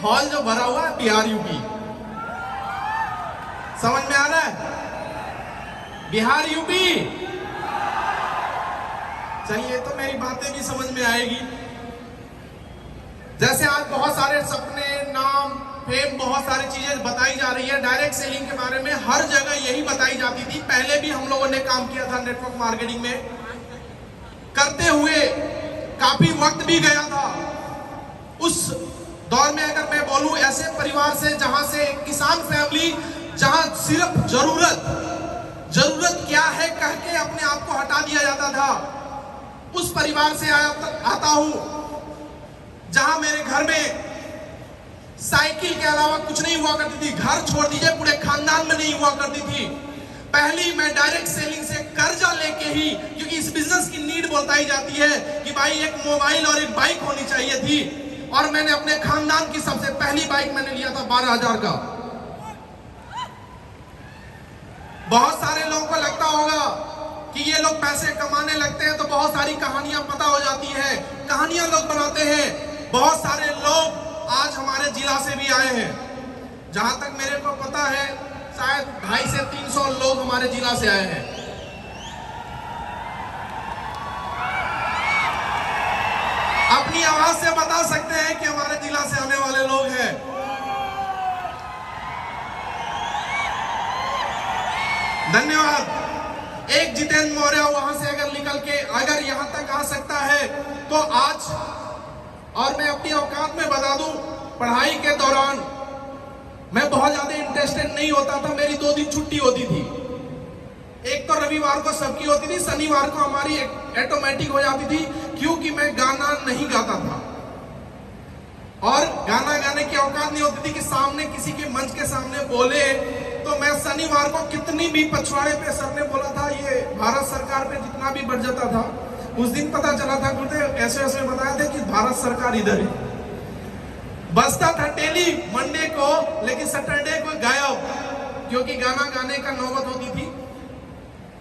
Hall जो भरा हुआ है बिहार यूपी, समझ में आ रहा है? बिहार यूपी। चलिए, तो मेरी बातें भी समझ में आएगी। जैसे आज बहुत सारे सपने, नाम, फेम, बहुत सारी चीजें बताई जा रही है। डायरेक्ट सेलिंग के बारे में हर जगह यही बताई जाती थी। पहले भी हम लोगों ने काम किया था नेटवर्क मार्केटिंग में, करते हुए काफी वक्त भी गया था। उस दौर में अगर मैं बोलूं, ऐसे परिवार से जहां से किसान फैमिली, जहां सिर्फ जरूरत क्या है कह के अपने आप को हटा दिया जाता था, उस परिवार से आता हूं जहां मेरे घर में साइकिल के अलावा कुछ नहीं हुआ करती थी। घर छोड़ दीजिए, पूरे खानदान में नहीं हुआ करती थी। पहली मैं डायरेक्ट सेलिंग से कर्जा लेके ही, क्योंकि इस बिजनेस की नीड बताई जाती है कि भाई एक मोबाइल और एक बाइक होनी चाहिए थी, और मैंने अपने खानदान की सबसे पहली बाइक मैंने लिया था 12,000 का। बहुत सारे लोगों को लगता होगा कि ये लोग पैसे कमाने लगते हैं तो बहुत सारी कहानियां पता हो जाती है, कहानियां लोग बनाते हैं। बहुत सारे लोग आज हमारे जिला से भी आए हैं। जहां तक मेरे को पता है, शायद 250 से 300 लोग हमारे जिला से आए हैं। अपनी आवाज से बता सकते हैं कि हमारे जिला से आने वाले लोग हैं। धन्यवाद। एक जितेंद्र मौर्य वहां से अगर निकल के अगर यहां तक आ सकता है तो आज, और मैं अपनी औकात में बता दूं, पढ़ाई के दौरान मैं बहुत ज्यादा इंटरेस्टेड नहीं होता था। मेरी 2 दिन छुट्टी होती थी। एक तो रविवार को सबकी होती थी, शनिवार को हमारी ऑटोमेटिक हो जाती थी, क्योंकि मैं गाना नहीं गाता था और गाना गाने की औकात नहीं होती थी कि सामने किसी के मंच के सामने बोले। तो मैं शनिवार को कितनी भी पछवाड़े पे सर ने बोला था, ये भारत सरकार पे जितना भी बढ़ जाता था, उस दिन पता चला था, गुरुदेव ऐसे ऐसे बताया था कि भारत सरकार इधर है। बजता था डेली मंडे को, लेकिन सैटरडे को गायब, क्योंकि गाना गाने का नौबत होती थी।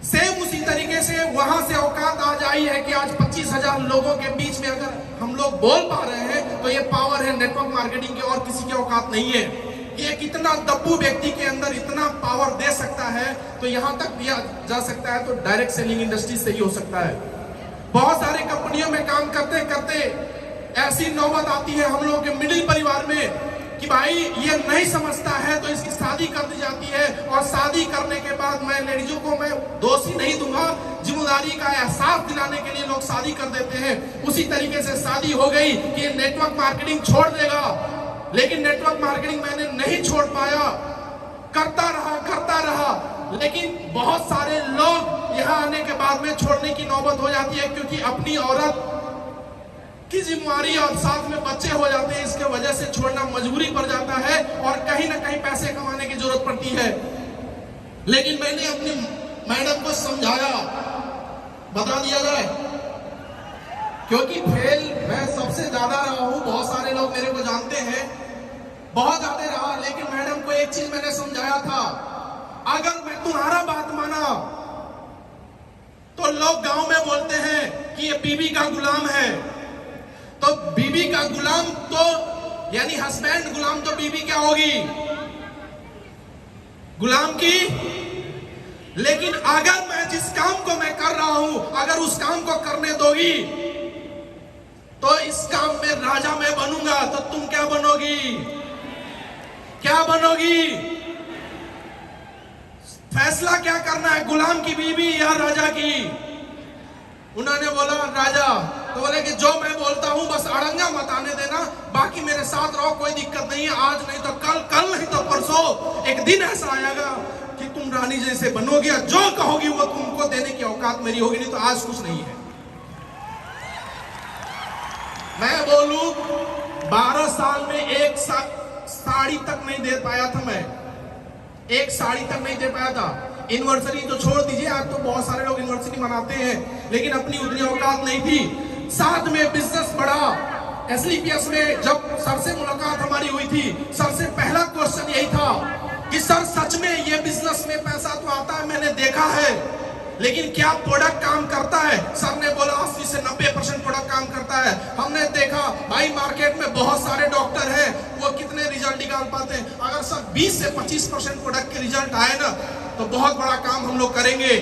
सेम उसी तरीके से वहां से औकात आज आई है कि आज 25,000 लोगों के बीच में अगर हम लोग बोल पा रहे हैं तो ये पावर है नेटवर्क मार्केटिंग की, और किसी की औकात नहीं है। ये कितना दब्बू व्यक्ति के अंदर इतना पावर दे सकता है, तो यहां तक दिया जा सकता है तो डायरेक्ट सेलिंग इंडस्ट्री से ही हो सकता है। बहुत सारी कंपनियों में काम करते करते ऐसी नौबत आती है हम लोगों के मिडिल परिवार में कि भाई ये नहीं समझता है तो इसकी शादी कर दी जाती है, और शादी करने के बाद मैं लेडीजों को मैं दोषी नहीं दूंगा, जिम्मेदारी का एहसास दिलाने के लिए लोग शादी कर देते हैं। उसी तरीके से शादी हो गई कि ये नेटवर्क मार्केटिंग छोड़ देगा, लेकिन नेटवर्क मार्केटिंग मैंने नहीं छोड़ पाया, करता रहा। लेकिन बहुत सारे लोग यहाँ आने के बाद में छोड़ने की नौबत हो जाती है, क्योंकि अपनी औरत की जिम्मेदारी और साथ में बच्चे हो जाते हैं, इसके वजह से छोड़ना मजबूरी पड़ जाता है, और कहीं ना कहीं पैसे कमाने की जरूरत पड़ती है। लेकिन मैंने अपनी मैडम को समझाया, बता दिया जाए, क्योंकि फेल मैं सबसे ज्यादा रहा हूं, बहुत सारे लोग मेरे को जानते हैं, बहुत ज्यादा रहा। लेकिन मैडम को एक चीज मैंने समझाया था, अगर मैं तुम्हारा बात माना तो लोग गांव में बोलते हैं कि ये बीबी का गुलाम है, तो बीबी का गुलाम तो यानी हस्बैंड गुलाम, तो बीबी क्या होगी? गुलाम की। लेकिन अगर मैं जिस काम को मैं कर रहा हूं, अगर उस काम को करने दोगी तो इस काम में राजा मैं बनूंगा, तो तुम क्या बनोगी? क्या बनोगी? फैसला क्या करना है, गुलाम की बीबी या राजा की? उन्होंने बोला राजा। तो बोले कि जो मैं बोलता हूं बस अड़ंगा मत आने देना, बाकी मेरे साथ रहो, कोई दिक्कत नहीं है। आज नहीं तो कल, कल नहीं तो परसों एक दिन ऐसा आएगा कि तुम रानी जैसे बनोगे, जो कहोगी वो तुमको देने की औकात मेरी होगी, नहीं तो आज कुछ नहीं है। मैं बोलूं 12 साल में एक साड़ी तक नहीं दे पाया था, मैं एक साड़ी तक नहीं दे पाया था। एनिवर्सरी तो छोड़ दीजिए, आज तो बहुत सारे लोग एनिवर्सरी मनाते हैं, लेकिन अपनी उतनी औकात नहीं थी। साथ में बिजनेस बढ़ा। एसलीपीएस में जब सर से मुलाकात हमारी हुई थी, सर से पहला क्वेश्चन यही था कि सर सच में ये बिजनेस में पैसा तो आता है, मैंने देखा है, लेकिन क्या प्रोडक्ट काम करता है? सर ने बोला 80 से 90% प्रोडक्ट काम करता है। हमने देखा भाई मार्केट में बहुत सारे डॉक्टर हैं, वो कितने रिजल्ट निकाल पाते हैं। अगर सर 20 से 25% प्रोडक्ट के रिजल्ट आए ना तो बहुत बड़ा काम हम लोग करेंगे।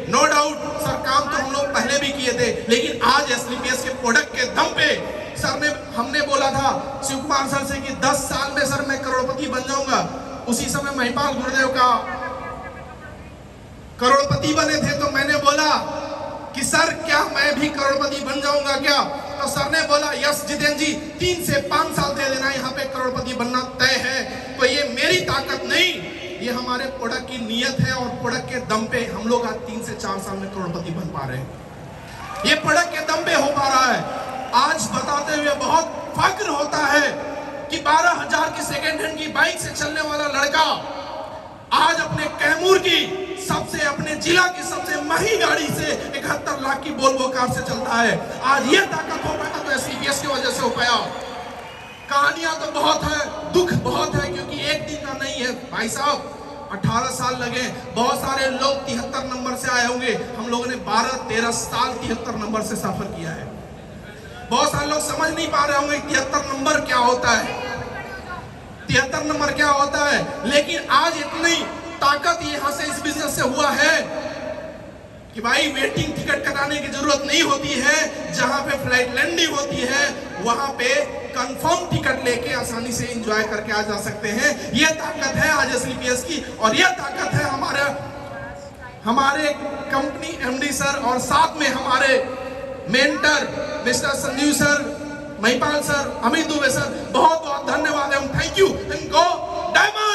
नो डाउट सर, काम तो हम लोग पहले भी किए थे, लेकिन आज एसलीपीएस के प्रोडक्ट के दम पे सर ने हमने बोला था शिव कुमार सर से कि 10 साल में सर मैं करोड़पति बन जाऊंगा। उसी समय महिपाल गुरुदेव का करोड़पति बने थे, तो मैंने बोला कि सर क्या मैं भी करोड़पति बन जाऊंगा क्या? तो सर ने बोला यस जितेंद्र जी, 3 से 5 साल दे देना, यहाँ पे करोड़पति बनना तय है। तो ये मेरी ताकत नहीं, ये हमारे प्रोडक्ट की नीयत है और प्रोडक्ट के दम पे हम लोग आज 3 से 4 साल में करोड़पति बन पा रहे हैं। ये प्रोडक्ट के दम पे हो पा रहा है। आज बताते हुए बहुत फक्र होता है कि 12,000 की सेकेंड हैंड की बाइक से चलने वाला लड़का आज अपने कैमूर की सबसे, अपने जिला की सबसे महंगी गाड़ी से 71 लाख की वोल्वो कार से चलता है। आज ये ताकत हो पाया तो एसलीपीएस की वजह से हो पाया। कहानियां तो बहुत है, दुख बहुत है, क्योंकि एक दिन का नहीं है भाई साहब, 18 साल लगे। बहुत सारे लोग 73 नंबर से आए होंगे, हम लोगों ने 12-13 साल 73 नंबर से सफर किया है। बहुत सारे लोग समझ नहीं पा रहे होंगे 73 नंबर क्या होता है, 73 नंबर क्या होता है। लेकिन आज इतनी ताकत यहां से इस बिजनेस से हुआ है कि भाई वेटिंग टिकट कटाने की जरूरत नहीं होती है। जहां पे फ्लाइट लैंडिंग होती है वहां पे कंफर्म टिकट लेके आसानी से एंजॉय करके आ जा सकते हैं। यह ताकत है आज एसलीपीएस की, और यह ताकत है हमारे कंपनी एमडी सर और साथ में हमारे mentor mister Sanjeev sir, Mahipal sir, Amit Dubey sir, बहुत बहुत धन्यवाद एवं थैंक यू। Go diamond.